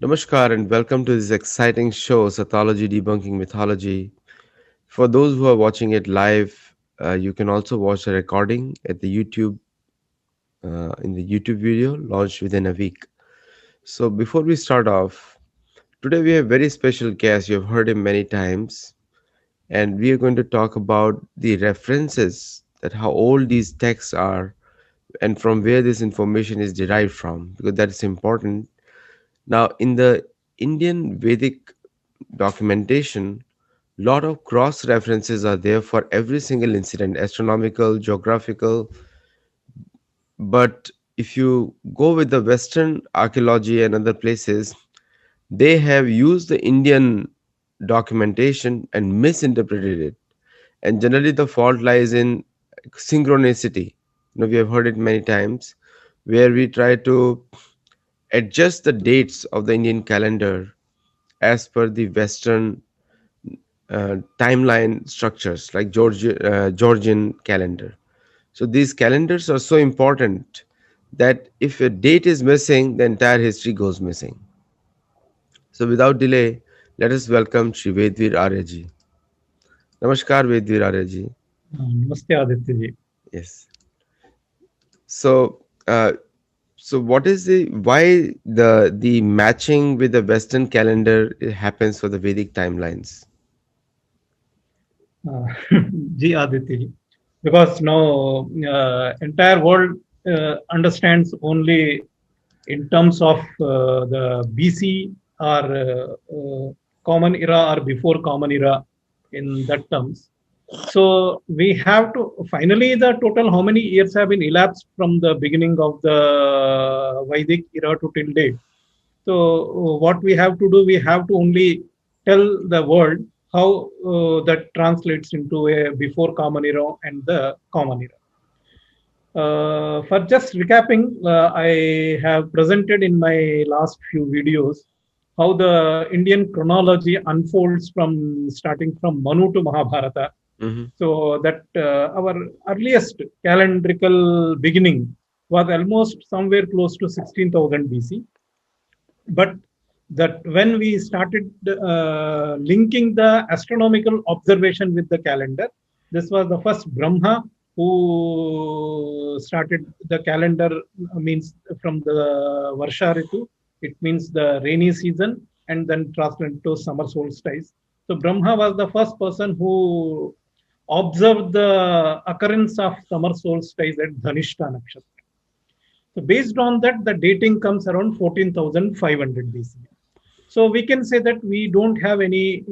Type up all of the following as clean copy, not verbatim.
Namaskar and welcome to this exciting show, Sathology Debunking Mythology. For those who are watching it live, you can also watch the recording at the YouTube in the YouTube video launched within a week. So before we start off, today we have a very special guest. You have heard him many times, and we are going to talk about the references that how old these texts are and from where this information is derived from, because that is important. Now, in the Indian Vedic documentation, lot of cross references are there for every single incident, astronomical, geographical. But if you go with the Western archaeology and other places, they have used the Indian documentation and misinterpreted it. And generally, the fault lies in synchronicity. We have heard it many times, where we try to adjust the dates of the Indian calendar as per the Western timeline structures like Georgian calendar. So these calendars are so important that if a date is missing, the entire history goes missing. So without delay, let us welcome Shri Vedvir Aryaji. Namaskar, Vedvir Aryaji. Namaste Aditya ji. Yes. So, so what is the why the matching with the Western calendar happens for the Vedic timelines? Uh, Ji Aditya ji. Because now entire world understands only in terms of the BC or common era or before common era in that terms. So we have to finally the total how many years have been elapsed from the beginning of the Vedic era to till date. So what we have to do, we have to only tell the world how that translates into a before common era and the common era. For just recapping, I have presented in my last few videos how the Indian chronology unfolds from starting from Manu to Mahabharata. Hmm. So that our earliest calendrical beginning was almost somewhere close to 16,000 BC. But that when we started linking the astronomical observation with the calendar, this was the first Brahma who started the calendar, means from the Varsha Ritu, it means the rainy season, and then translated to summer solstice. So Brahma was the first person who observed the occurrence of summer solstice at Dhanishta Nakshatra. So based on that, the dating comes around 14,500 BC. So we can say that we don't have any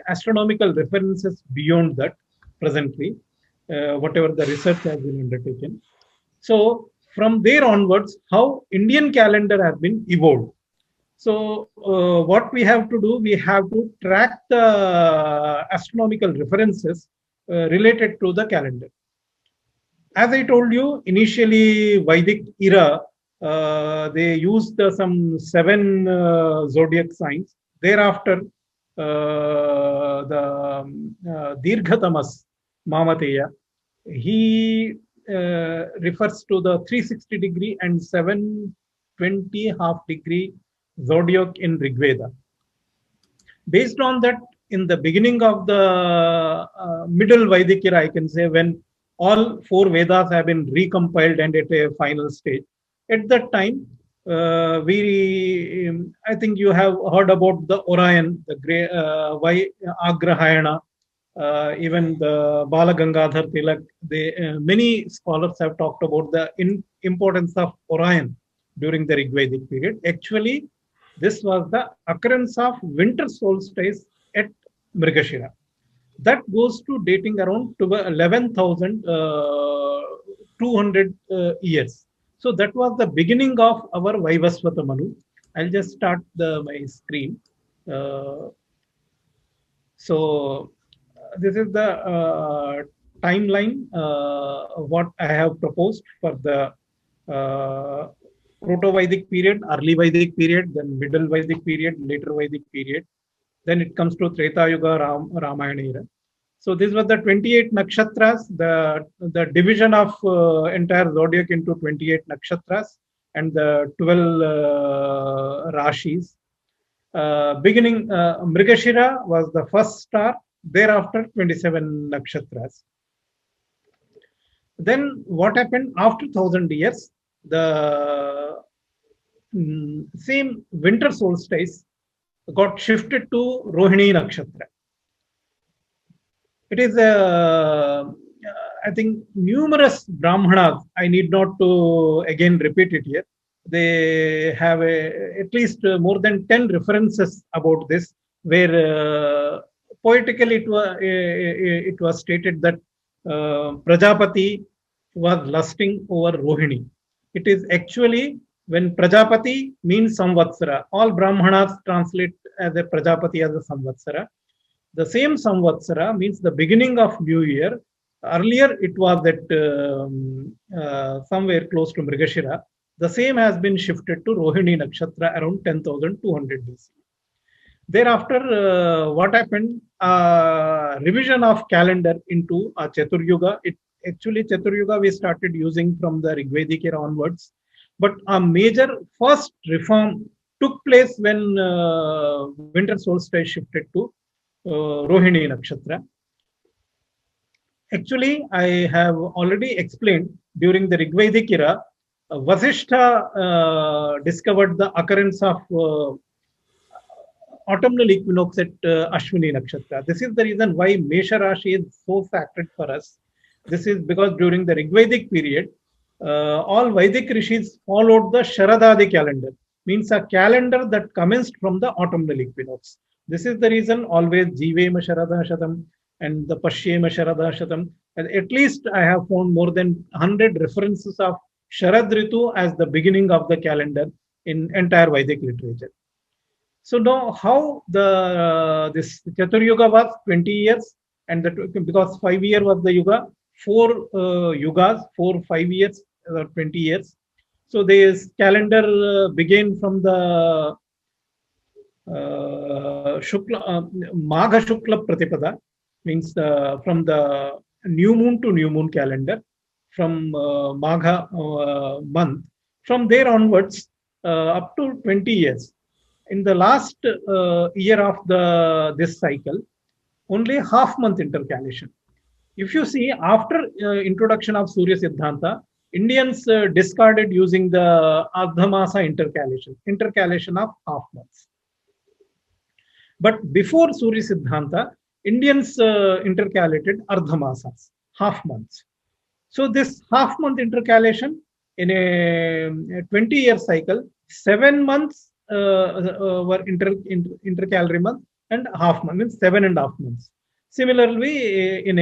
astronomical references beyond that presently, whatever the research has been undertaken. So from there onwards, how Indian calendar has been evolved. So what we have to do, we have to track the astronomical references related to the calendar. As I told you, initially Vedic era, they used some seven zodiac signs. Thereafter, the Dirghatamas Mamateya, he refers to the 360 degree and 720 half degree zodiac in Rigveda. Based on that, in the beginning of the middle Vedic era, I can say, when all four Vedas have been recompiled and at a final stage, at that time, I think you have heard about the Orion, the great Agrahayana, even the Bala Gangadhar Tilak. Many scholars have talked about the importance of Orion during the Rigvedic period. Actually, this was the occurrence of winter solstice at Mrigashira. That goes to dating around to 11,200 years. So that was the beginning of our Vaivasvata Manu. I'll just start my screen. Uh, so this is the timeline what I have proposed for the uh, Proto-Vedic period, early Vedic period, then middle Vedic period, later Vedic period. Then it comes to Treta Yuga, Ramayana era. So these were the 28 nakshatras, the division of entire zodiac into 28 nakshatras. and the 12 Rashis. Beginning, Mrigashira was the first star, thereafter 27 nakshatras. Then what happened after 1,000 years? The same winter solstice got shifted to Rohini Nakshatra. It is, I think, numerous Brahmanas. I need not to again repeat it here. They have at least more than 10 references about this, where poetically it was stated that Prajapati was lusting over Rohini. It is actually when Prajapati means Samvatsara. All Brahmanas translate as a Prajapati as a Samvatsara. The same Samvatsara means the beginning of New Year. Earlier, it was at somewhere close to Mrigashira. The same has been shifted to Rohini Nakshatra around 10,200 BC. Thereafter, what happened? Revision of calendar into a Chaturyuga. Actually, Chaturyuga we started using from the Rigvedic era onwards. But a major first reform took place when winter solstice shifted to Rohini Nakshatra. Actually, I have already explained during the Rigvedic era, Vasishtha discovered the occurrence of autumnal equinox at Ashwini Nakshatra. This is the reason why Mesha Rashi is so sacred for us. This is because during the Rigvedic period, all Vedic rishis followed the Sharadadi calendar, means a calendar that commenced from the autumnal equinox. This is the reason always Jivema Sharada Shatam and the Pashyema Sharada Shatam. At least I have found more than 100 references of Sharad Ritu as the beginning of the calendar in entire Vedic literature. So now how this Chaturyuga was 20 years, and because 5 years was the yuga, 4 yugas, 5 years, 20 years. So this calendar began from the Magha Shukla Pratipada, means from the new moon to new moon calendar, from Magha month. From there onwards, up to 20 years. In the last year of this cycle, only half month intercalation. If you see, after introduction of Surya Siddhanta, Indians discarded using the Ardhamasa intercalation of half months. But before Surya Siddhanta, Indians intercalated Ardhamasas, half months. So this half month intercalation in a 20-year cycle, 7 months were intercalary month, and half month means 7.5 months. Similarly, in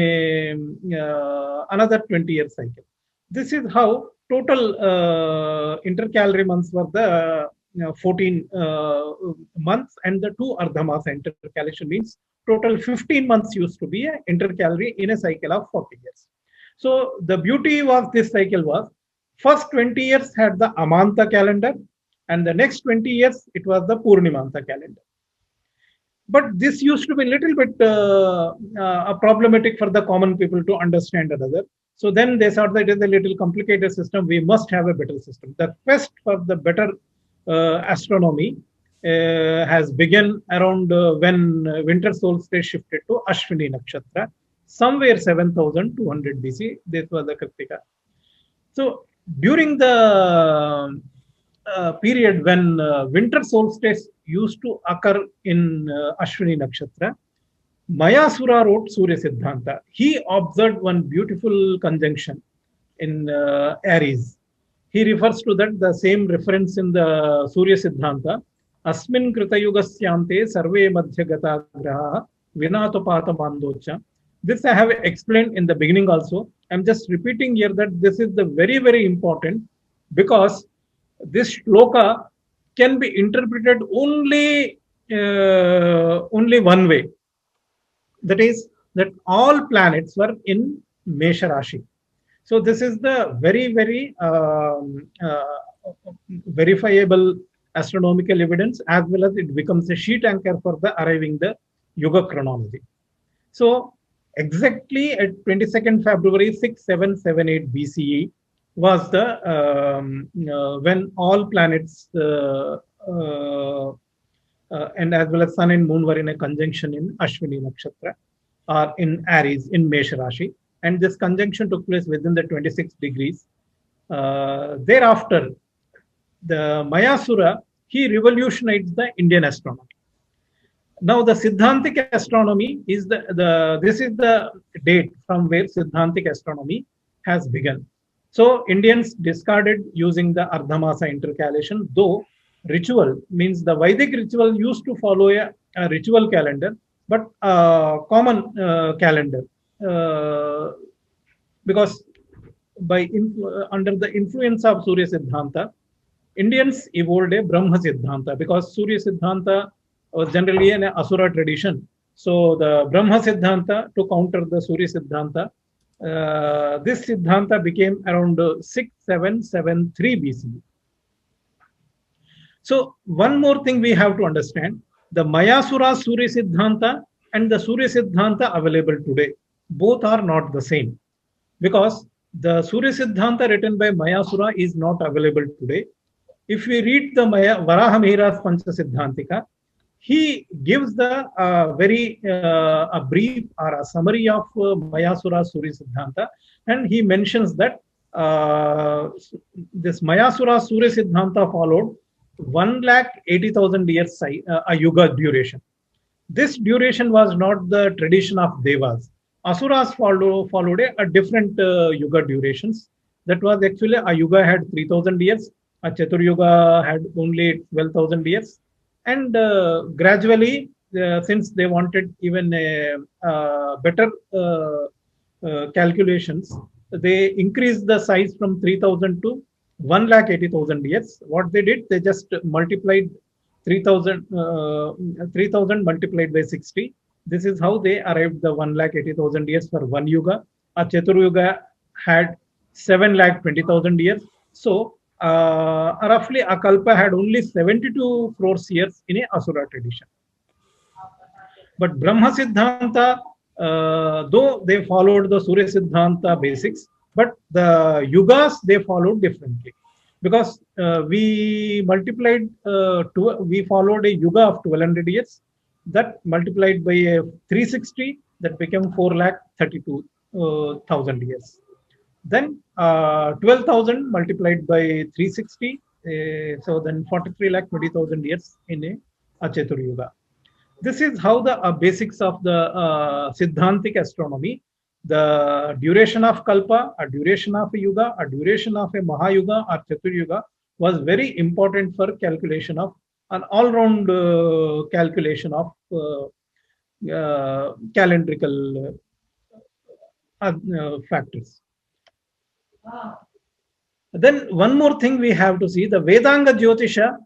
another 20-year cycle. This is how total intercalary months were the 14 months, and the 2 Ardhamasa intercalation means total 15 months used to be an intercalary in a cycle of 40 years. So the beauty was this cycle was first 20 years had the Amanta calendar, and the next 20 years it was the Purnimanta calendar. But this used to be a little bit problematic for the common people to understand another. So then they thought that it is a little complicated system. We must have a better system. The quest for the better astronomy has begun around when winter solstice shifted to Ashwini Nakshatra, somewhere 7,200 BC. This was the Kritika. So during the period when winter solstice used to occur in Ashwini Nakshatra, Mayasura wrote Surya Siddhanta. He observed one beautiful conjunction in Aries. He refers to that, the same reference in the Surya Siddhanta. Asmin Kritayugasyante sarve madhyagata graha vinatopata mandocha. This I have explained in the beginning also. I'm just repeating here that this is the very, very important, because this shloka can be interpreted only one way. That is that all planets were in Mesha Rashi. So this is the very, very verifiable astronomical evidence, as well as it becomes a sheet anchor for the arriving the Yuga chronology. So exactly at 22nd February 6778 BCE, was the when all planets and as well as Sun and Moon were in a conjunction in Ashwini Nakshatra or in Aries in Mesha Rashi, and this conjunction took place within the 26 degrees. Thereafter, the Mayasura, he revolutionized the Indian astronomy. Now, the Siddhantic astronomy is this is the date from where Siddhantic astronomy has begun. So, Indians discarded using the Ardhamasa intercalation, though ritual means the Vedic ritual used to follow a ritual calendar, but a common calendar uh, because under the influence of Surya Siddhanta, Indians evolved a Brahma Siddhanta because Surya Siddhanta was generally an Asura tradition. So the Brahma Siddhanta to counter the Surya Siddhanta, this Siddhanta became around 6773 BC. So one more thing we have to understand, the Mayasura Surya Siddhanta and the Surya Siddhanta available today, both are not the same because the Surya Siddhanta written by Mayasura is not available today. If we read the Varahamihira's Pancha Siddhantika, he gives the very a brief or a summary of Mayasura Surya Siddhanta, and he mentions that this Mayasura Surya Siddhanta followed 1,80,000 years a yuga duration. This duration was not the tradition of Devas. Asuras followed a different yuga durations. That was actually a yuga had 3,000 years, a Chatur Yuga had only 12,000 years. And gradually, since they wanted even better calculations, they increased the size from 3,000 to 1,80,000 years. What they did, they just multiplied 3,000 multiplied by 60. This is how they arrived the 1,80,000 years for one yuga. A Chatur Yuga had 7,20,000 years. So roughly a kalpa had only 72 crores years in a Asura tradition. But Brahma Siddhanta, though they followed the Surya Siddhanta basics, but the yugas they followed differently. Because we followed a yuga of 1200 years, that multiplied by 360, that became 4,32,000 years. Then 12,000 multiplied by 360, so then 43,20,000 years in a Achetur Yuga. This is how the basics of the Siddhantic astronomy, the duration of Kalpa, a duration of a Yuga, a duration of a Mahayuga or Chatur Yuga was very important for calculation of an all-round calculation of calendrical factors. Then one more thing we have to see, the Vedanga Jyotisha,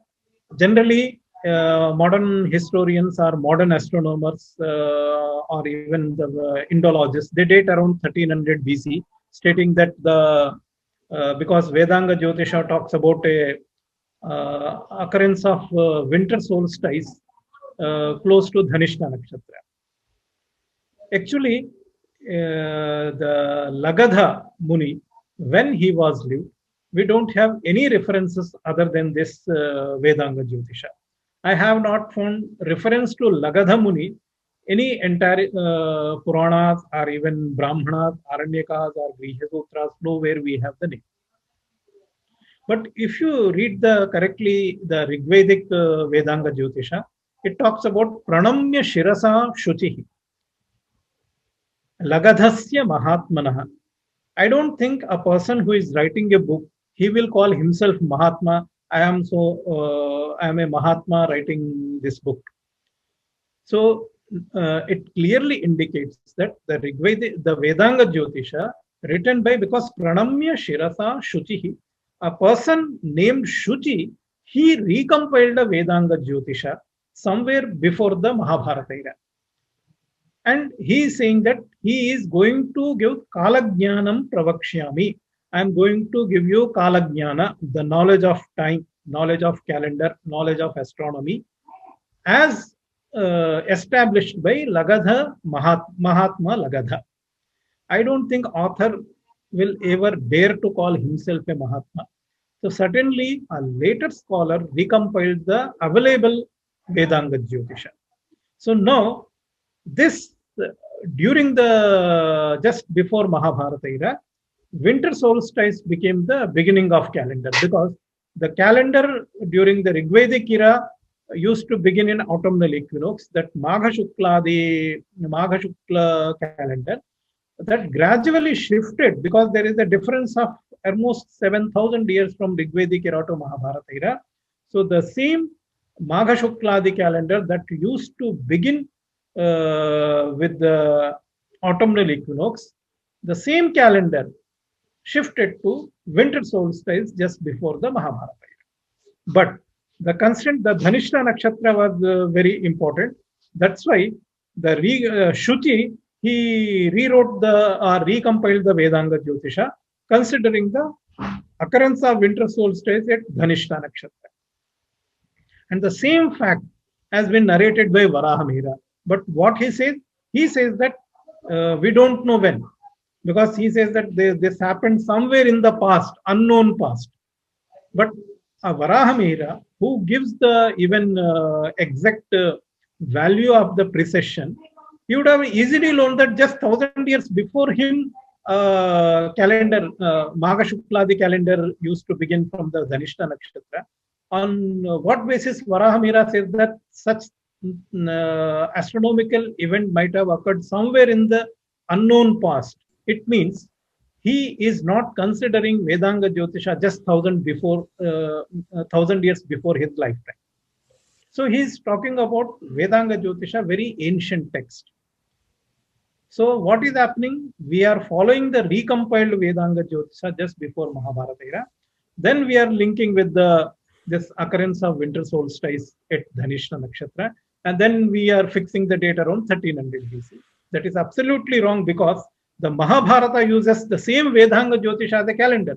generally modern historians or modern astronomers or even the Indologists, they date around 1300 BC, stating that because Vedanga Jyotisha talks about a occurrence of winter solstice close to Dhanishta Nakshatra. Actually, the Lagadha Muni, when he was lived, we don't have any references other than this Vedanga Jyotisha. I have not found reference to Lagadha Muni, any entire Puranas or even Brahmanas, Aranyakas or Grihya Sutras, nowhere we have the name. But if you read correctly the Rigvedic Vedanga Jyotisha, it talks about Pranamya Shirasa Shuchihi, Lagadhasya Mahatmanaha. I don't think a person who is writing a book, he will call himself Mahatma. I am a Mahatma writing this book. So it clearly indicates that the Vedanga Jyotisha written by, because Pranamya Shirasa Shuchihi, a person named Shuchi, he recompiled the Vedanga Jyotisha somewhere before the Mahabharata era. And he is saying that he is going to give Kalajnanam Pravakshyami. I am going to give you Kalajnana, the knowledge of time, knowledge of calendar, knowledge of astronomy, as established by Lagadha, Mahatma Lagadha. I don't think author will ever dare to call himself a Mahatma. So certainly a later scholar recompiled the available Vedanga Jyotisha. So now this during the just before Mahabharata era, winter solstice became the beginning of calendar because the calendar during the Rigvedic era used to begin in autumnal equinox. That the Magha Shukla calendar that gradually shifted because there is a difference of almost 7,000 years from Rigvedic era to Mahabharata era. So the same Magha Shukladi calendar that used to begin with the autumnal equinox, the same calendar shifted to winter solstice just before the Mahabharata. But the constant, the Dhanishta Nakshatra was very important. That's why Shuchi, he rewrote the or recompiled the Vedanga Jyotisha, considering the occurrence of winter solstice at Dhanishta Nakshatra. And the same fact has been narrated by Varahamihira. But what he says that we don't know when, because he says that this happened somewhere in the past, unknown past. But Varahamihira, who gives the even exact value of the precession, he would have easily known that just 1,000 years before him, calendar, Magha Shukladi calendar used to begin from the Dhanishta Nakshatra. On what basis Varahamihira says that such astronomical event might have occurred somewhere in the unknown past? It means he is not considering Vedanga Jyotisha just 1,000 years before his lifetime. So he is talking about Vedanga Jyotisha, very ancient text. So what is happening? We are following the recompiled Vedanga Jyotisha just before Mahabharata era. Then we are linking with this occurrence of winter solstice at Dhanishta Nakshatra. And then we are fixing the date around 1300 BC. That is absolutely wrong because the Mahabharata uses the same Vedanga Jyotisha as a calendar.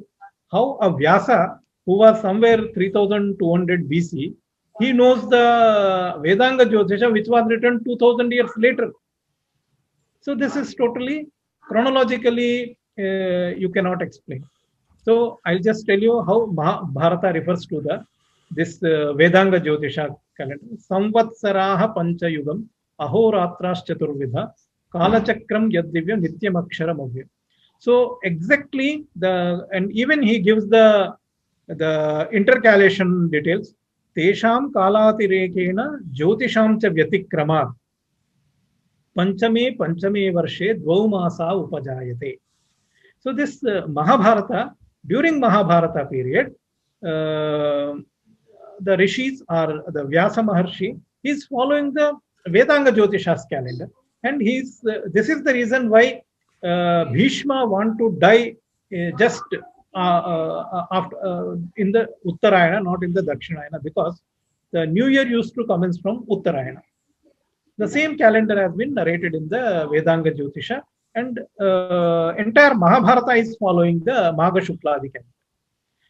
How a Vyasa, who was somewhere 3200 BC, he knows the Vedanga Jyotisha, which was written 2000 years later. So this is totally chronologically you cannot explain. So I'll just tell you how Mahabharata refers to this Vedanga Jyotisha calendar. Samvatsaraha Panchayugam Ahoratras Chaturvidha Kalachakram Yadivya Nityam Aksharam Avya. So exactly and even he gives the intercalation details. Tesham Kalatirekena Jyotisham Cha Vyatikramat Panchame Varshe Dvaumasa Upajayate. So this Mahabharata, during Mahabharata period, the rishis or the Vyasa Maharshi is following the Vedanga Jyotisha's calendar, and this is the reason why Bhishma want to die just after in the Uttarayana, not in the Dakshinayana, because the new year used to commence from Uttarayana. The same calendar has been narrated in the Vedanga Jyotisha, and entire Mahabharata is following the Magha Shukladi calendar.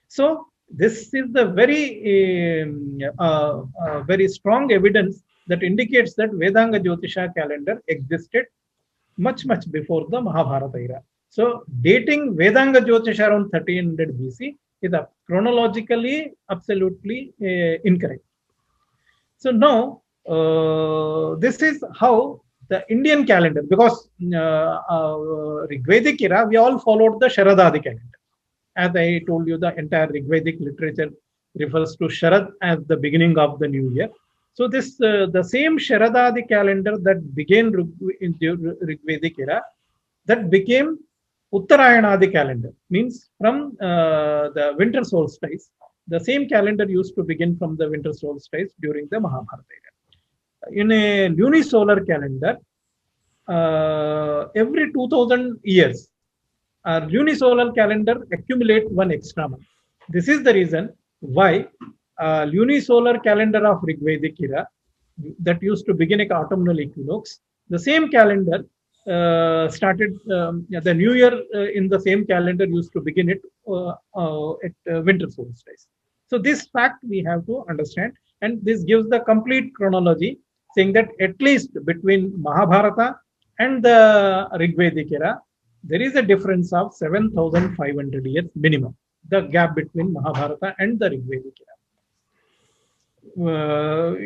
So this is the very strong evidence that indicates that Vedanga Jyotisha calendar existed much before the Mahabharata era. So dating Vedanga Jyotisha around 1300 BC is chronologically absolutely incorrect. So now this is how the Indian calendar, because Rigvedic era, we all followed the Sharadadi calendar. As I told you, the entire Rigvedic literature refers to Sharad as the beginning of the new year. So this the same Sharadadi calendar that began in the Rigvedic era, that became Uttarayanadi calendar, means from the winter solstice. The same calendar used to begin from the winter solstice during the Mahabharata era. In a lunisolar calendar, every 2000 years, our lunisolar calendar accumulate one extra month. This is the reason why lunisolar calendar of Rigvedic era that used to begin at autumnal equinox, the same calendar started the new year in the same calendar used to begin at winter solstice. So this fact we have to understand, and this gives the complete chronology, saying that at least between Mahabharata and the Rigvedic era, there is a difference of 7,500 years minimum, the gap between Mahabharata and the Rigvedic era.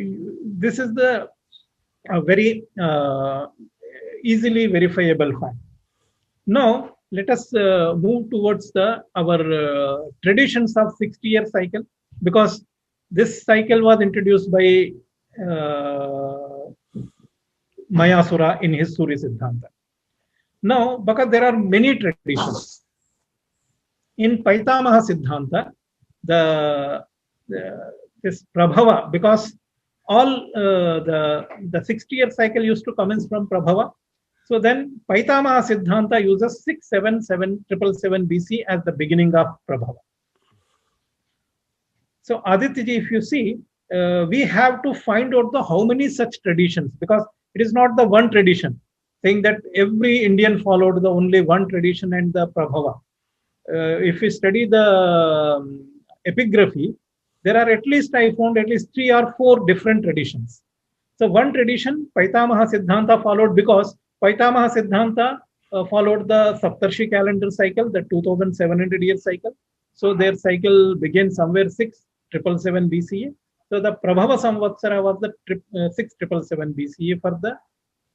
This is the a very easily verifiable fact. Now, let us move towards the our traditions of 60-year cycle, because this cycle was introduced by Mayasura in his Surya Siddhanta. Now, because there are many traditions in Paitamaha Siddhanta, this Prabhava, because all the 60-year cycle used to commence from Prabhava. So then Paitamaha Siddhanta uses 677 BC as the beginning of Prabhava. So Aditya ji, if you see, we have to find out the how many such traditions, because it is not the one tradition saying that every Indian followed the only one tradition and the Prabhava. If we study the epigraphy, there are at least, I found at least 3 or 4 different traditions. So one tradition, Paitamaha Siddhanta followed, because Paitamaha Siddhanta followed the Saptarshi calendar cycle, the 2700-year cycle. So their cycle began somewhere 6777 BCE. So the Prabhava Samvatsara was the 6777 BCE for the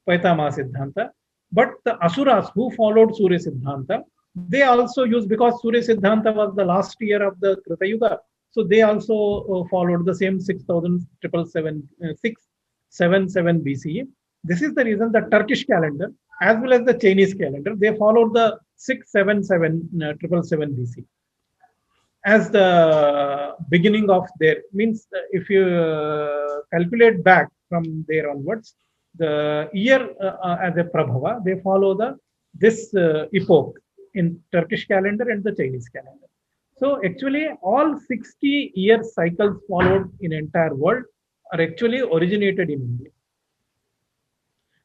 Paitamaha Siddhanta. But the Asuras who followed Surya Siddhanta, they also used, because Surya Siddhanta was the last year of the Krita Yuga, so they also followed the same 677 BCE. This is the reason the Turkish calendar as well as the Chinese calendar, they followed the 677 BC as the beginning of their, means if you calculate back from there onwards, the year as a Prabhava, they follow this epoch in Turkish calendar and the Chinese calendar. So actually all 60-year cycles followed in entire world are actually originated in India.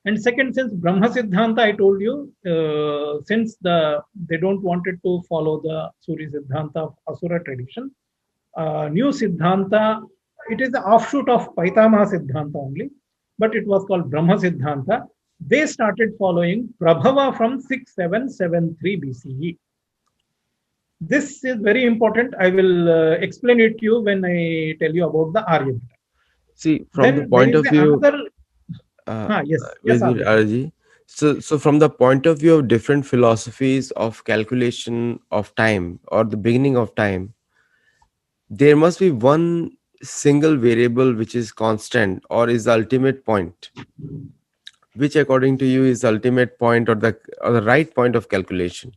And second, since Brahma Siddhanta, I told you, since they don't wanted to follow the Surya Siddhanta of Asura tradition, new Siddhanta, it is the offshoot of Paitamaha Siddhanta only, but it was called Brahma Siddhanta. They started following Prabhava from 6773 BCE. This is very important. I will explain it to you when I tell you about the Aryabhata. See, from the point of view, yes, so from the point of view of different philosophies of calculation of time or the beginning of time, there must be one single variable which is constant or is the ultimate point. Which, according to you, is the ultimate point or the right point of calculation?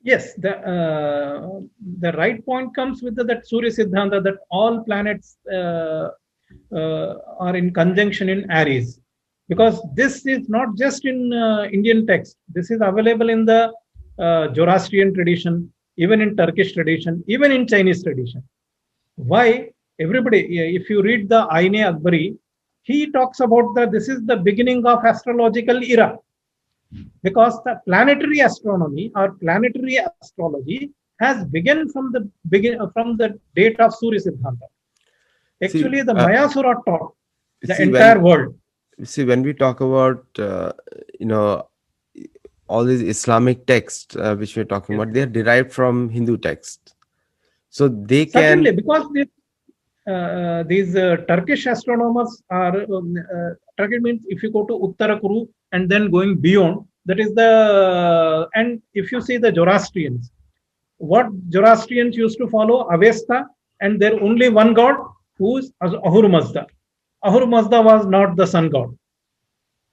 Yes, the right point comes with that Surya Siddhanta, that all planets are in conjunction in Aries, because this is not just in Indian text. This is available in the Zoroastrian tradition, even in Turkish tradition, even in Chinese tradition. Why? Everybody, if you read the Aine Akbari, he talks about this is the beginning of astrological era, because the planetary astronomy or planetary astrology has begun from the date of Surya Siddhanta. Actually, the Mayasura taught the entire world. See, when we talk about all these Islamic texts which we're talking about, they are derived from Hindu texts, so they can certainly, because these Turkish astronomers are Turkish means if you go to Uttarakuru and then going beyond, that is and if you see the Zoroastrians, what Zoroastrians used to follow Avesta, and there only one god, who is Ahura Mazda. Ahura Mazda was not the sun god.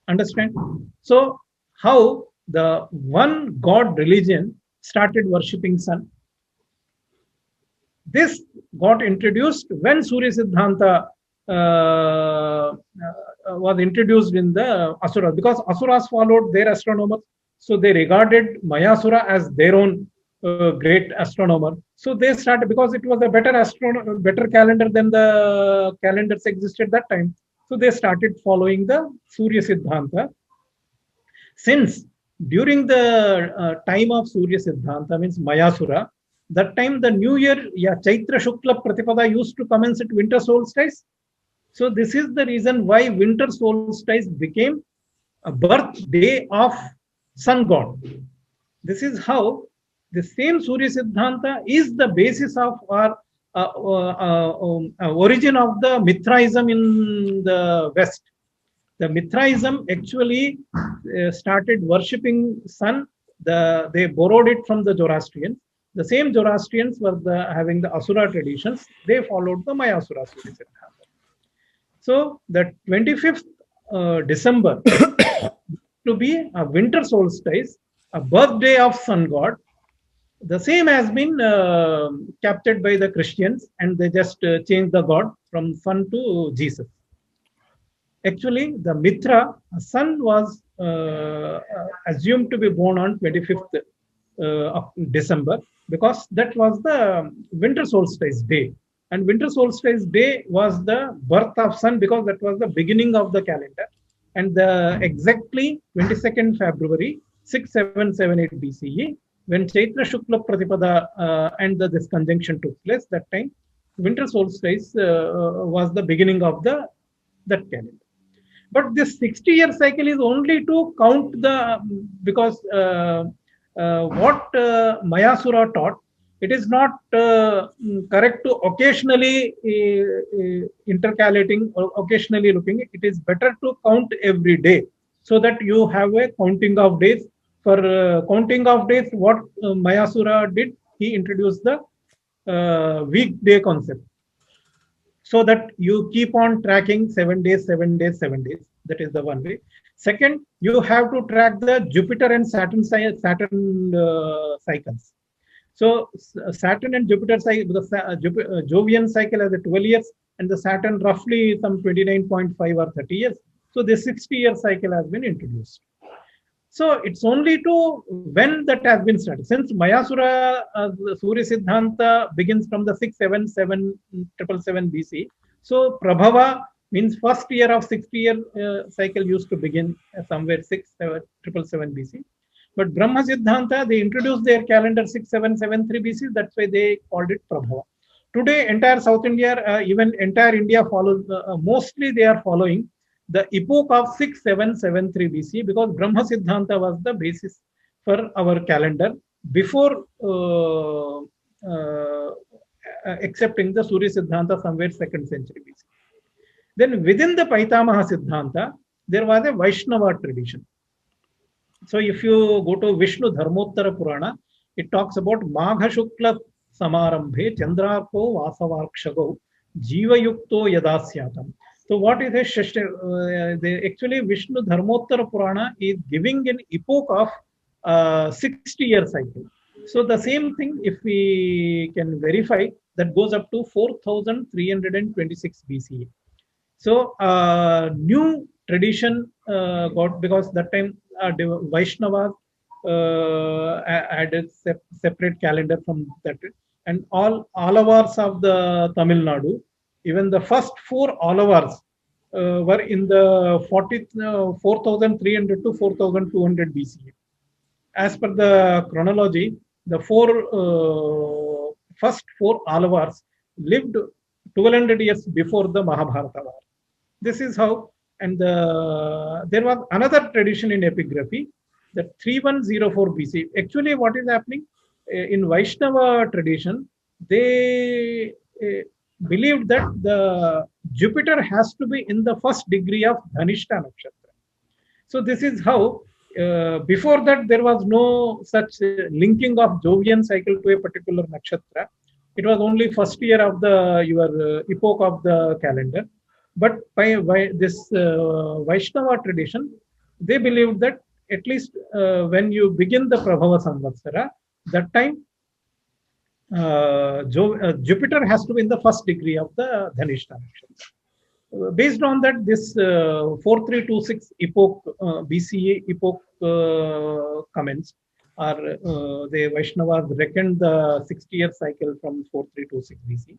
Understand? So how the one god religion started worshipping sun? This got introduced when Surya Siddhanta was introduced in the Asura, because Asuras followed their astronomers, so they regarded Mayasura as their own great astronomer. So they started, because it was a better calendar than the calendars existed that time. So they started following the Surya Siddhanta. Since during the time of Surya Siddhanta, means Mayasura, that time the new year, Chaitra Shukla Pratipada used to commence at winter solstice. So this is the reason why winter solstice became a birthday of sun god. This is how the same Surya Siddhanta is the basis of our origin of the Mithraism in the West. The Mithraism actually started worshipping sun. They borrowed it from the Zoroastrians. The same Zoroastrians were having the Asura traditions. They followed the Mayasura Surya Siddhanta. So the 25th December to be a winter solstice, a birthday of sun god. The same has been captured by the Christians, and they just changed the god from sun to Jesus. Actually, the Mithra sun was assumed to be born on 25th of December, because that was the winter solstice day. And winter solstice day was the birth of sun, because that was the beginning of the calendar. And the exactly 22nd February 6778 BCE, when Chaitra Shukla Pratipada and this conjunction took place, that time winter solstice was the beginning of that calendar. But this 60-year cycle is only to count the, because what Mayasura taught, it is not correct to occasionally intercalating or occasionally looking. It is better to count every day, so that you have a counting of days. For counting of days, what Mayasura did, he introduced the weekday concept, so that you keep on tracking 7 days, 7 days, 7 days. That is the one way. Second, you have to track the Jupiter and Saturn cycles. So Saturn and Jupiter cycle, the Jovian cycle has a 12 years, and the Saturn roughly some 29.5 or 30 years. So the 60-year cycle has been introduced. So it's only to when that has been started. Since Mayasura Surya Siddhanta begins from the 677 BC, so Prabhava means first year of 60-year cycle used to begin somewhere 677 BC. But Brahma Siddhanta, they introduced their calendar 6773 BC. That's why they called it Prabhava. Today, entire South India, even entire India follows, mostly they are following the epoch of 6773 BC, because Brahma Siddhanta was the basis for our calendar before accepting the Surya Siddhanta somewhere 2nd century BC. Then within the Paitamaha Siddhanta, there was a Vaishnava tradition. So if you go to Vishnu Dharmottara Purana, it talks about Magha Shukla Samarambhe Chandrako Vasavarkshago Jiva Yukto Yadasyatam. So what is actually Vishnu Dharmottara Purana is giving an epoch of 60-year cycle. So the same thing, if we can verify, that goes up to 4326 BCE. So new tradition got, because that time Vaishnava had a separate calendar from that, and all Alavars of the Tamil Nadu, even the first 4 Alavars were in the 4300 to 4200 BCE. As per the chronology, the first 4 Alavars lived 1200 years before the Mahabharata war. This is how. And there was another tradition in epigraphy, that 3104 BC. Actually, what is happening in Vaishnava tradition, they believed that the Jupiter has to be in the first degree of Dhanishta Nakshatra. So this is how, before that there was no such linking of Jovian cycle to a particular nakshatra. It was only first year of your epoch of the calendar. But by this Vaishnava tradition, they believed that at least when you begin the Prabhava Samvatsara, that time Jupiter has to be in the first degree of the Dhanishta Nakshatra. Based on that, this 4326 epoch, BCE epoch commenced, or the Vaishnavas reckoned the 60-year cycle from 4326 BC.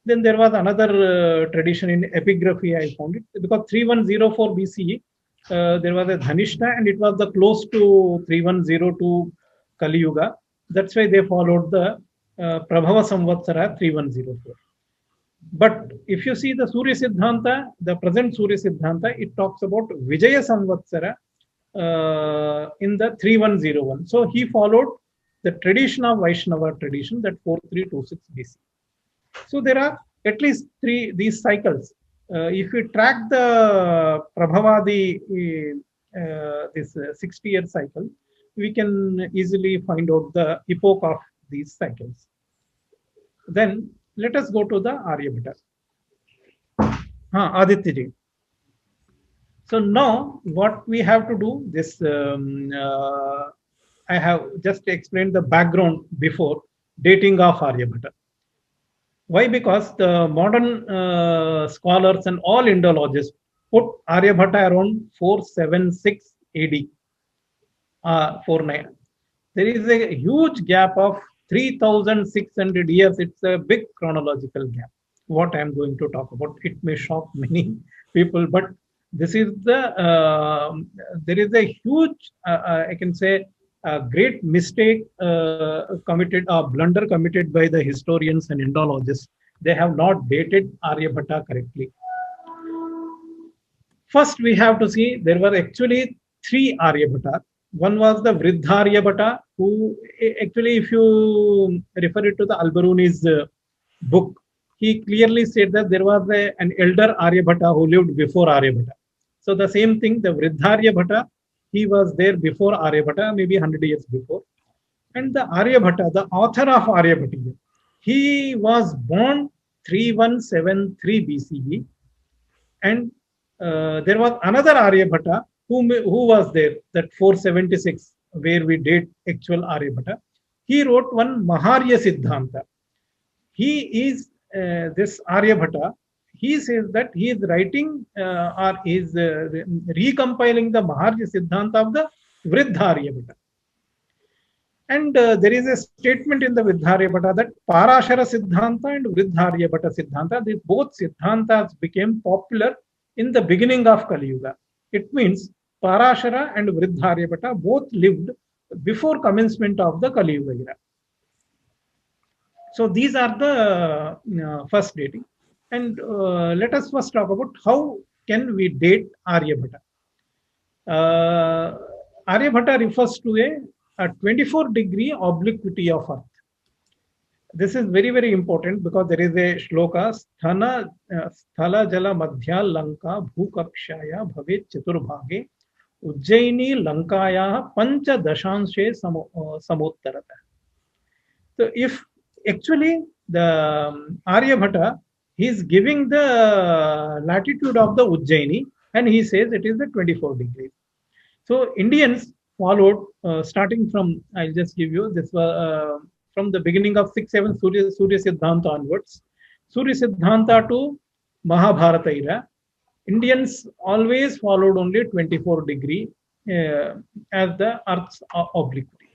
Then there was another tradition in epigraphy, I found it, because 3104 BCE, there was a Dhanishta, and it was the close to 3102 Kali Yuga. That's why they followed the Prabhava Samvatsara 3104. But if you see the Surya Siddhanta, the present Surya Siddhanta, it talks about Vijaya Samvatsara in the 3101. So he followed the tradition of Vaishnava tradition, that 4326 BC. So there are at least three these cycles. If we track the Prabhavadi, this 60-year cycle, we can easily find out the epoch of these cycles. Then let us go to the Aryabhata. Aditya ji. So now what we have to do, this I have just explained the background before, dating of Aryabhata. Why? Because the modern scholars and all Indologists put Aryabhata around 476 AD, 49. There is a huge gap of 3,600 years. It's a big chronological gap. What I am going to talk about, it may shock many people, but this is there is a huge, I can say, a great mistake committed, a blunder committed by the historians and Indologists. They have not dated Aryabhata correctly. First, we have to see there were actually three Aryabhata. One was the Vriddharyabhata, who actually, if you refer it to the Al-Biruni's book, he clearly said that there was an elder Aryabhata who lived before Aryabhata. So the same thing, the Vriddharyabhata, he was there before Aryabhata, maybe 100 years before. And the Aryabhata, the author of Aryabhata, he was born 3173 BCE. And there was another Aryabhata who was there, that 476, where we date actual Aryabhata. He wrote one Maharya Siddhanta. He is this Aryabhata. He says that he is writing or is recompiling the Maharya Siddhanta of the Vriddharyabhata. And there is a statement in the Vriddharyabhata that Parashara Siddhanta and Vriddharyabhata Siddhanta, these both Siddhantas became popular in the beginning of Kali Yuga. It means Parashara and Vriddharyabhata both lived before commencement of the Kali Yuga era. So these are the first dating. And let us first talk about how can we date Aryabhata. Aryabhata refers to a 24-degree obliquity of Earth. This is very, very important because there is a shloka, Sthala Jala Madhya Lanka Bhukapshaya Bhavet Chaturbhage Ujjaini Lankaya Pancha Dashanshe Samottarata. So if actually the Aryabhata, he is giving the latitude of the Ujjaini and he says it is the 24 degrees. So Indians followed starting from, I'll just give you this from the beginning of 6-7 Surya Siddhanta onwards, Surya Siddhanta to Mahabharata era, Indians always followed only 24 degree as the Earth's obliquity.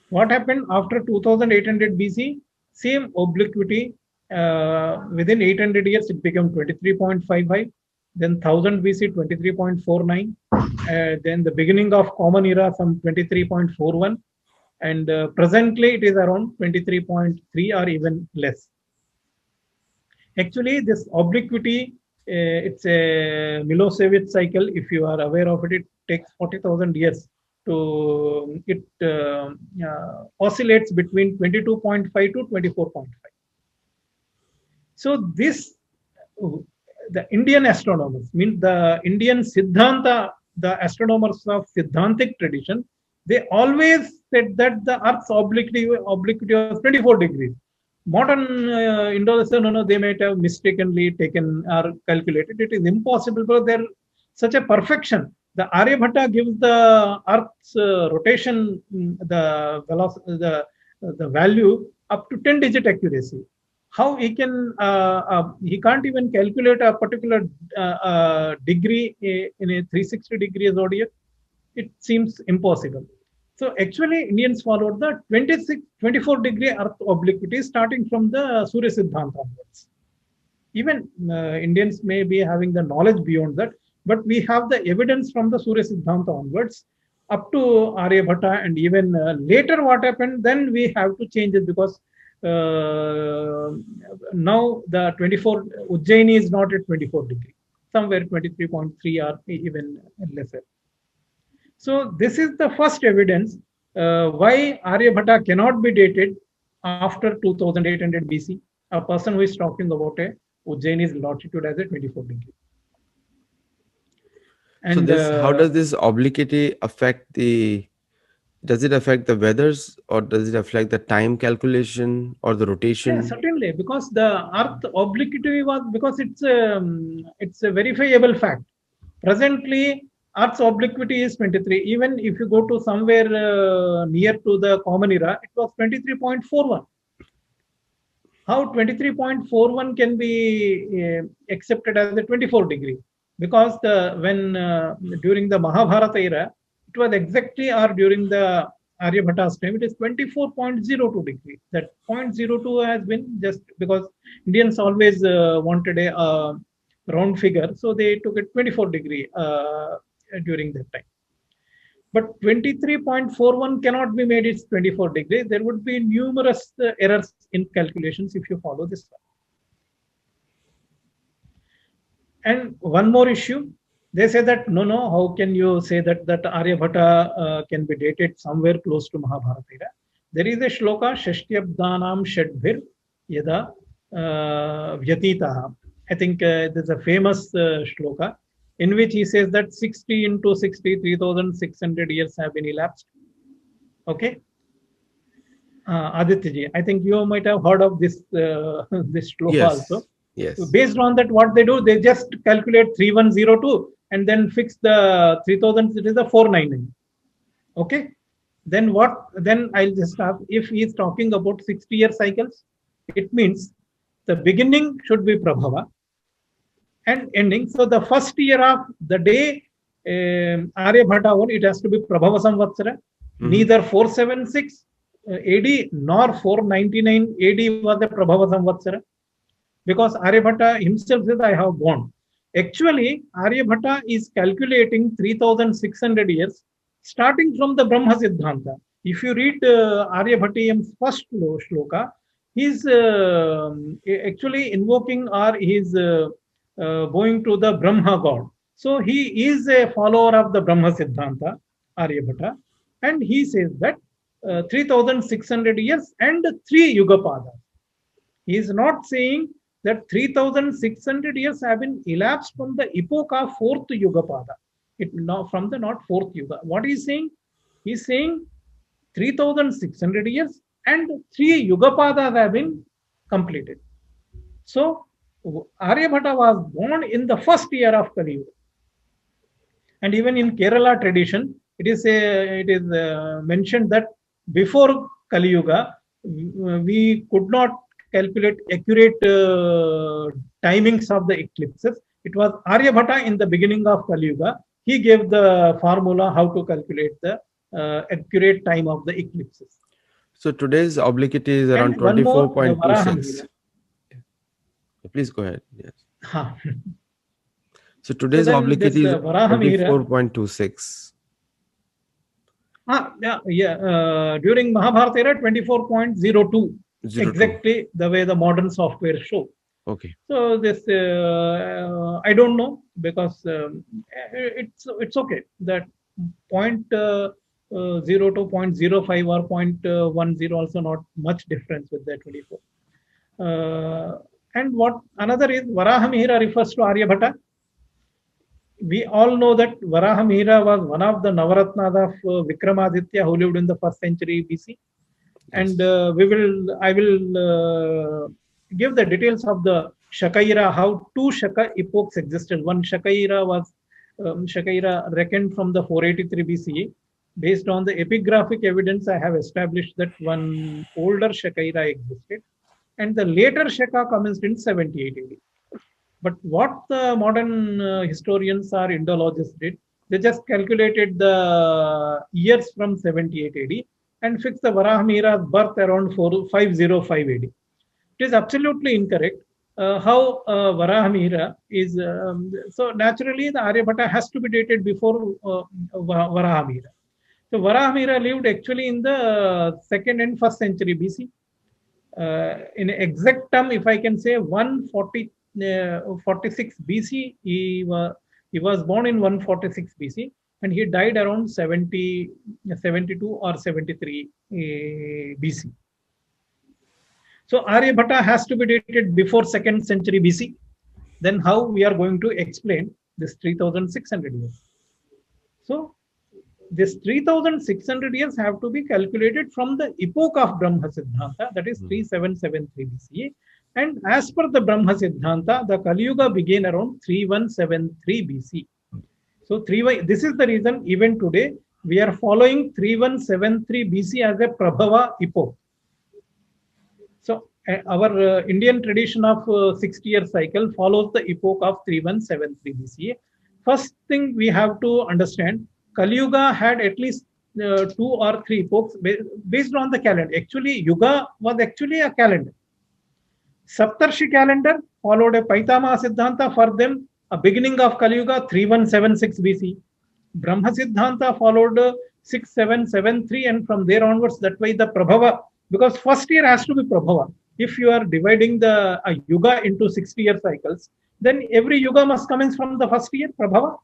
What happened after 2800 BC? Same obliquity, within 800 years it became 23.55. Then 1000 BC 23.49, then the beginning of Common Era some 23.41, and presently it is around 23.3 or even less. Actually, this obliquity, it's a Milosevic cycle. If you are aware of it, it takes 40,000 years to, it oscillates between 22.5 to 24.5. So this, the Indian astronomers, means the Indian Siddhanta, the astronomers of Siddhantic tradition, they always said that the Earth's obliquity was 24 degrees. Modern Indologists, no, they might have mistakenly taken or calculated. It is impossible because there is such a perfection. The Aryabhata gives the Earth's rotation, the velocity, the value up to 10-digit accuracy. How he can, he can't even calculate a particular degree in a 360 degrees zodiac. It seems impossible. So actually Indians followed the 24-degree Earth obliquity starting from the Surya Siddhanta onwards. Even Indians may be having the knowledge beyond that, but we have the evidence from the Surya Siddhanta onwards up to Aryabhata, and even later what happened, then we have to change it because now the 24 Ujjaini is not at 24 degree, somewhere 23.3 or even lesser. So this is the first evidence why Aryabhatta cannot be dated after 2800 BC. A person who is talking about a Ujjaini's latitude as a 24 degree. So And this, how does this obliquity affect the, does it affect the weathers, or does it affect the time calculation or the yeah, rotation? certainly, because the Earth obliquity was, because it's a verifiable fact. Presently, Earth's obliquity is 23. Even if you go to somewhere near to the Common Era, it was 23.41. How 23.41 can be accepted as a 24 degree? Because when during the Mahabharata era, it was exactly, or during the Aryabhatta's time, it is 24.02 degree. That 0.02 has been just because Indians always wanted a round figure, so they took it 24 degree during that time. But 23.41 cannot be made its 24 degrees. There would be numerous errors in calculations if you follow this one. And one more issue, they say that no, how can you say that Aryabhatta can be dated somewhere close to Mahabharata era? There is a shloka, Shashtyabdanam Shadbhir Yada Vyatitaha. I think there's a famous shloka in which he says that 60 into 60, 3,600 years have been elapsed. Okay. Aditya, I think you might have heard of this this shloka also. Yes, yes. Based on that, what they do, they just calculate 3102 and then fix the 3000. It is a 499. Okay. Then what? Then I'll just ask, if he is talking about 60-year cycles, it means the beginning should be Prabhava and ending. So the first year of the day Aryabhatta won, it has to be Prabhava Samvatsara. Neither 476 AD nor 499 AD was the Prabhava Samvatsara, because Aryabhatta himself says, I have gone. Actually, Aryabhatta is calculating 3,600 years starting from the Brahma Siddhanta. If you read Aryabhattiyam's first shloka, he's actually invoking, or he's going to the Brahma God. So he is a follower of the Brahma Siddhanta, Aryabhatta, and he says that 3,600 years and 3 Yugapadas. He is not saying that 3,600 years have been elapsed from the epoch of 4th Yugapada. It now from the not 4th Yuga. What he is saying? He is saying 3,600 years and 3 Yugapadas have been completed. So Aryabhatta was born in the first year of Kali Yuga. And even in Kerala tradition, it is mentioned that before Kali Yuga, we could not calculate accurate timings of the eclipses. It was Aryabhatta in the beginning of Kali Yuga. He gave the formula how to calculate the accurate time of the eclipses. So today's obliquity is around And one more, the 24.26. Please go ahead. Yes. So today's so obliquity is Varahamihira, 24.26. During Mahabharata era, 24.02. Exactly the way the modern software show. Okay. So this I don't know, because it's okay that 0.02, 0.05 or 0.10 also not much difference with the 24. And what another is, Varahamihira refers to Aryabhatta. We all know that Varahamihira was one of the Navaratnas of Vikramaditya, who lived in the 1st century BC. And I will give the details of the Shaka era, how 2 Shaka epochs existed. One Shaka era was Shaka era reckoned from the 483 BCE. Based on the epigraphic evidence, I have established that one older Shaka era existed, and the later Shaka commenced in 78 AD. But what the modern historians or Indologists did, they just calculated the years from 78 AD and fixed the Varahamihira's birth around 505 AD. It is absolutely incorrect. How Varahamihira is, so naturally the Aryabhatta has to be dated before Varahamihira. So Varahamihira lived actually in the 2nd and 1st century BC. In exact term, if I can say 146 BC, he was born in 146 BC. and he died around 70, 72 or 73 BC. So Aryabhatta has to be dated before 2nd century BC. Then how we are going to explain this 3600 years? So this 3600 years have to be calculated from the epoch of Brahma Siddhanta, that is 3773 BCE. And as per the Brahma Siddhanta, the Kali Yuga began around 3173 BC. So this is the reason even today we are following 3173 BC as a Prabhava epoch. So our Indian tradition of 60-year cycle follows the epoch of 3173 BCE. First thing we have to understand, Kali Yuga had at least 2 or 3 epochs based on the calendar. Actually, Yuga was actually a calendar. Saptarshi calendar followed a Paitama Siddhanta for them, a beginning of Kali Yuga 3176 BC. Brahma Siddhanta followed 6773, and from there onwards, that way the Prabhava, because first year has to be Prabhava. If you are dividing the Yuga into 60-year cycles, then every Yuga must commence from the first year, Prabhava.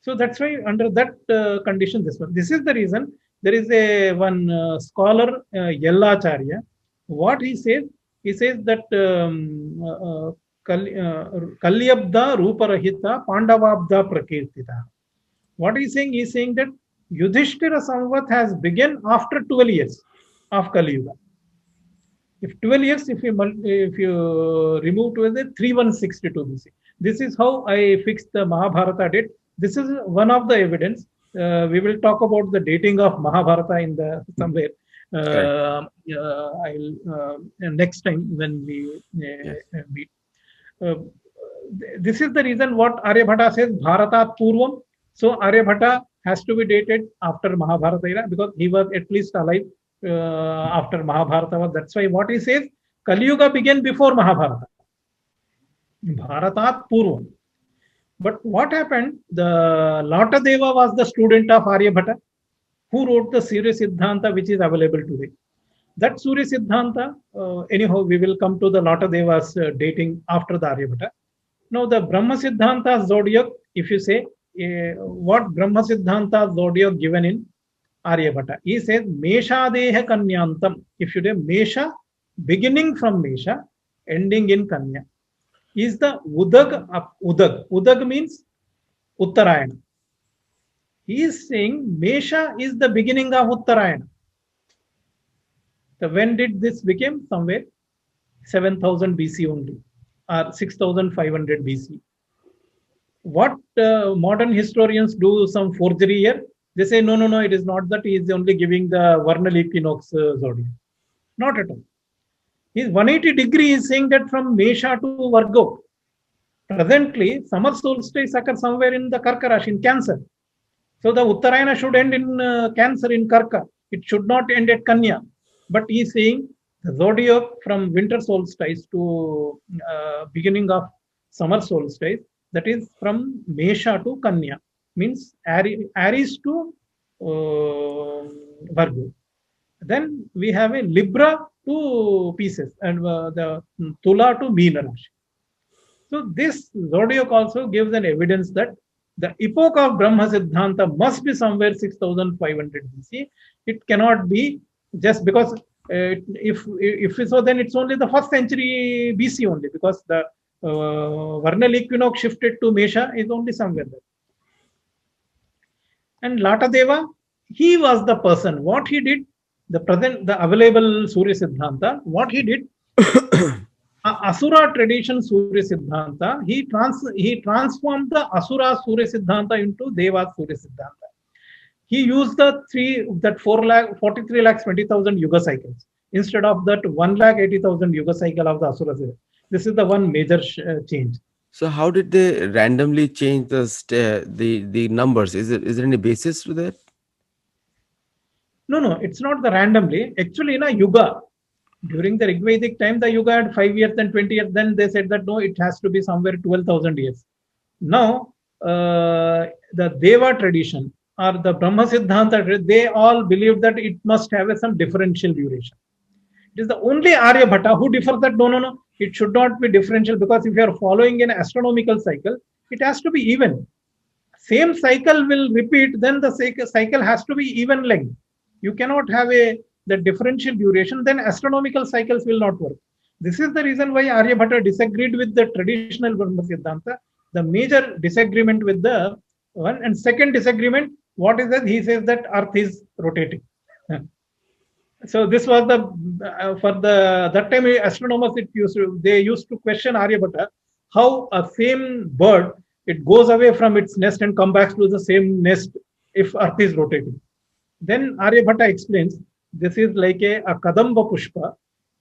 So that's why under that condition, this one. This is the reason there is a one scholar, Yellacharya. What he says that Kalyabda Ruparahita Pandavabda Prakirtita. What he's saying that Yudhishthira Samvat has begun after 12 years of Kali Yuga. If 12 years, if you remove 12, 3162 BC. This is how I fixed the Mahabharata date. This is one of the evidence. We will talk about the dating of Mahabharata in the somewhere. I'll next time when we meet. This is the reason what Aryabhatta says, Bharatat Purvam. So Aryabhatta has to be dated after Mahabharata era because he was at least alive after Mahabharata. That's why what he says, Kali Yuga began before Mahabharata. Bharatat Purvam. But what happened? The Latadeva was the student of Aryabhatta, who wrote the Surya Siddhanta, which is available today. That Surya Siddhanta, anyhow, we will come to the Latadeva's dating after the Aryabhatta. Now, the Brahma Siddhanta zodiac, if you say, what Brahma Siddhanta zodiac given in Aryabhatta? He says, Mesha Deha Kanyantam. If you say Mesha, beginning from Mesha, ending in Kanya, is the Udag. Udag means Uttarayana. He is saying Mesha is the beginning of Uttarayana. So when did this become? Somewhere 7000 BC only, or 6500 BC. What modern historians do some forgery here? They say, no, it is not that. He is only giving the vernal equinox zodiac. Not at all. His 180 degree is saying that from Mesha to Virgo. Presently, summer solstice occurs somewhere in the Karka Rashi, in Cancer. So the Uttarayana should end in Cancer, in Karka. It should not end at Kanya. But he is saying the zodiac from winter solstice to beginning of summer solstice, that is from Mesha to Kanya, means Aries to Virgo. Then we have a Libra to Pisces and the Tula to Meena Rashi. So this zodiac also gives an evidence that the epoch of Brahma Siddhanta must be somewhere 6500 BC. It cannot be just because if so, then it's only the 1st century BC only, because the vernal equinox shifted to Mesha is only somewhere there. And Latadeva, he was the person. What he did, the available Surya Siddhanta, what he did, Asura tradition Surya Siddhanta, he transformed the Asura Surya Siddhanta into Deva Surya Siddhanta. He used the 43 lakhs 20,000 Yuga cycles instead of that 1,80,000 Yuga cycle of the Asura. This is the one major change. So how did they randomly change the numbers? Is there any basis to that? No, it's not the randomly. Actually, in a Yuga, during the Rigvedic time, the Yuga had 5 years, then 20 years. Then they said that no, it has to be somewhere 12,000 years. Now, the Deva tradition or the Brahma Siddhanta, they all believe that it must have some differential duration. It is the only Aryabhatta who differs that no, it should not be differential, because if you are following an astronomical cycle, it has to be even. same cycle will repeat, then the cycle has to be even length. You cannot have a the differential duration, then astronomical cycles will not work. This is the reason why Aryabhatta disagreed with the traditional Brahma Siddhanta. The major disagreement with the one, and second disagreement, what is that? He says that Earth is rotating. So this was the for the that time astronomers they used to question Aryabhatta how a same bird, it goes away from its nest and come back to the same nest if Earth is rotating. Then Aryabhatta explains this is like a kadamba pushpa,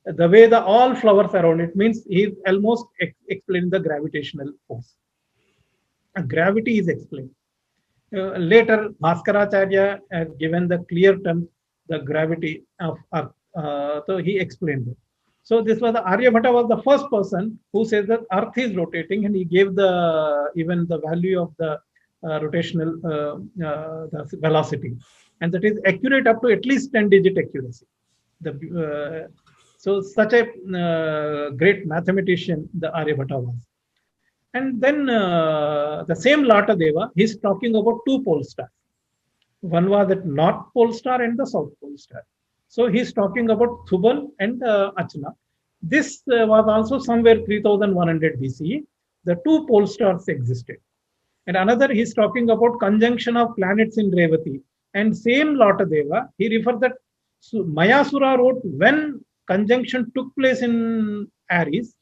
the way the all flowers around it, means he is almost explaining the gravitational force. Gravity is explained. Later, Bhaskaracharya has given the clear term, the gravity of Earth. So he explained it. So this was the Aryabhatta was the first person who says that Earth is rotating, and he gave the even the value of the rotational the velocity, and that is accurate up to at least 10-digit accuracy. So such a great mathematician the Aryabhatta was. And then the same Lata Deva, he's talking about two pole stars. One was the North Pole star and the South Pole star. So he's talking about Thubal and Achna. This was also somewhere 3100 BCE. The two pole stars existed. And another, he's talking about conjunction of planets in Revati. And same Lata Deva, he refers that Mayasura wrote when conjunction took place in Aries.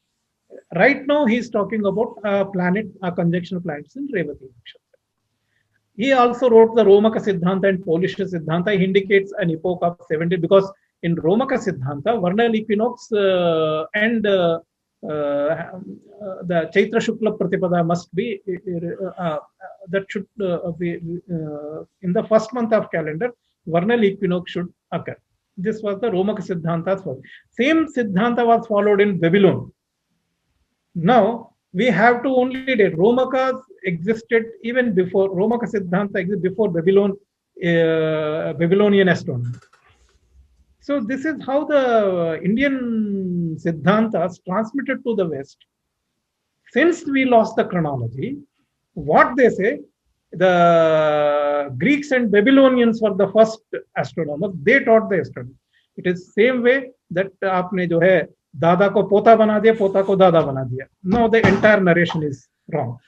Right now, he's talking about a conjunction of planets in Revati. He also wrote the Romaka Siddhanta and Polish Siddhanta. He indicates an epoch of 70 because in Romaka Siddhanta, vernal equinox and the Chaitra Shukla Pratipada must be that should be in the first month of calendar. Vernal equinox should occur. This was the Romaka Siddhanta. Same Siddhanta was followed in Babylon. Now we have to only date. Romakas existed even before Romaka Siddhanta existed before Babylonian astronomy. So this is how the Indian Siddhantas transmitted to the West. Since we lost the chronology, what they say, the Greeks and Babylonians were the first astronomers. They taught the astronomy. It is same way that आपने जो है दादा को पोता बना दिया, पोता को दादा बना दिया. No, the entire narration is wrong.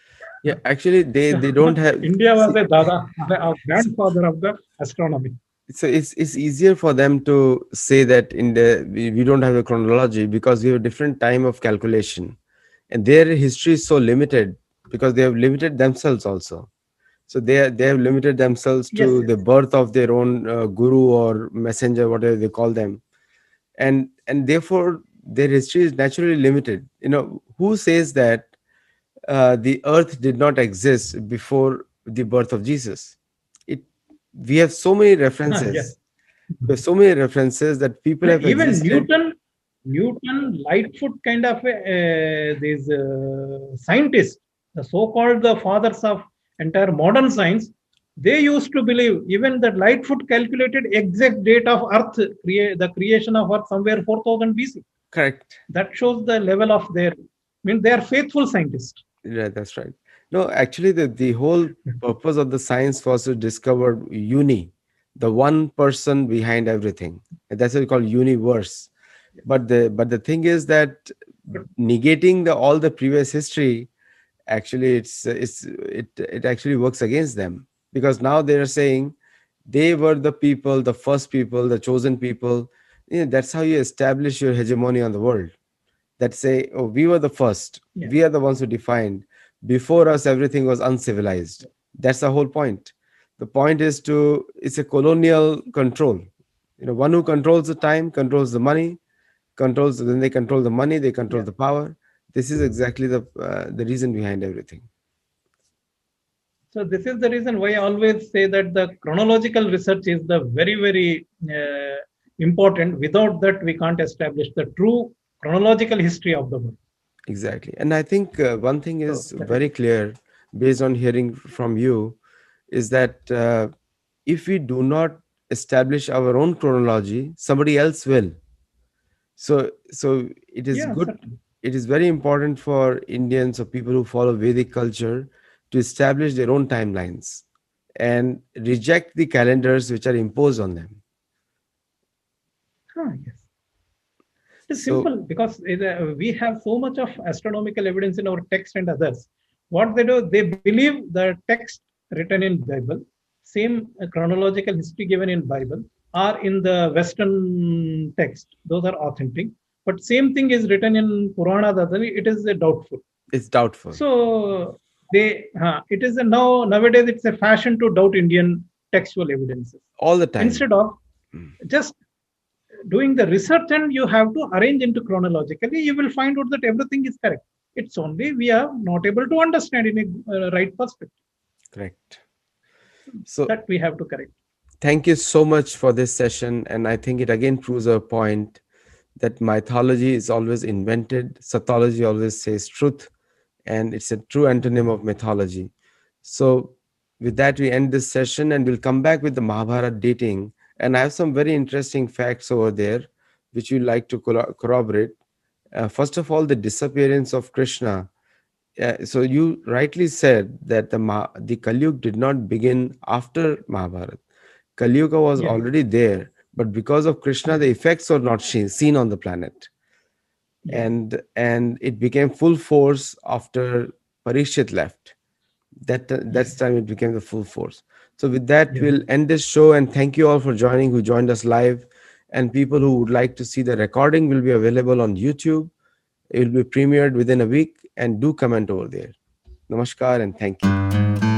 Yeah, actually, they don't have. India was a dada, a grandfather of the astronomy. So it's easier for them to say that in we don't have a chronology because we have a different time of calculation, and their history is so limited because they have limited themselves also. So they have limited themselves to the birth of their own guru or messenger, whatever they call them, and therefore their history is naturally limited. Who says that the earth did not exist before the birth of Jesus? We have so many references. Yes. There's so many references that people have even existed. Newton, Lightfoot kind of these scientists, the so-called the fathers of entire modern science, they used to believe even that Lightfoot calculated exact date of Earth, the creation of Earth somewhere 4000 BC. Correct. That shows the level of their. They are faithful scientists. Yeah, that's right. No, actually, the whole purpose of the science was to discover uni, the one person behind everything. And that's what we call universe. But the thing is that negating all the previous history, actually, it actually works against them, because now they are saying they were the people, the first people, the chosen people. That's how you establish your hegemony on the world. That say, oh, we were the first. Yeah. We are the ones who defined. Before us, everything was uncivilized. That's the whole point. The point is it's a colonial control. One who controls the time, controls the money, then they control the money, they control the power. This is exactly the reason behind everything. So this is the reason why I always say that the chronological research is the very, very important. Without that, we can't establish the true chronological history of the world. Exactly. And I think one thing is very clear based on hearing from you is that if we do not establish our own chronology, somebody else will. So it is good. Certainly. It is very important for Indians or people who follow Vedic culture to establish their own timelines and reject the calendars which are imposed on them. Yes. It's So simple because we have so much of astronomical evidence in our text and others. What they do, they believe the text written in Bible, same chronological history given in Bible, are in the Western text. Those are authentic. But same thing is written in Purana. It is doubtful. it's doubtful So it is nowadays it's a fashion to doubt Indian textual evidences all the time. instead of just doing the research, and you have to arrange into chronologically. You will find out that everything is correct. It's only we are not able to understand in a right perspective. Correct. So That we have to correct. thank you so much for this session. And I think it again proves our point that mythology is always invented, Sathology always says truth, and it's a true antonym of mythology. So, with that, we end this session and we'll come back with the Mahabharata dating. And I have some very interesting facts over there which you'd like to corroborate. First of all, the disappearance of Krishna. So, you rightly said that the Kali Yuga did not begin after Mahabharata. Kali Yuga was Yes. already there, but because of Krishna, the Yes. effects were not seen on the planet, Yes. and it became full force after Parikshit left. That's Yes. time it became the full force. So with that, Yes. we'll end this show, and thank you all for joining who joined us live. And people who would like to see the recording will be available on YouTube. It will be premiered within a week, and do comment over there. Namaskar and thank you.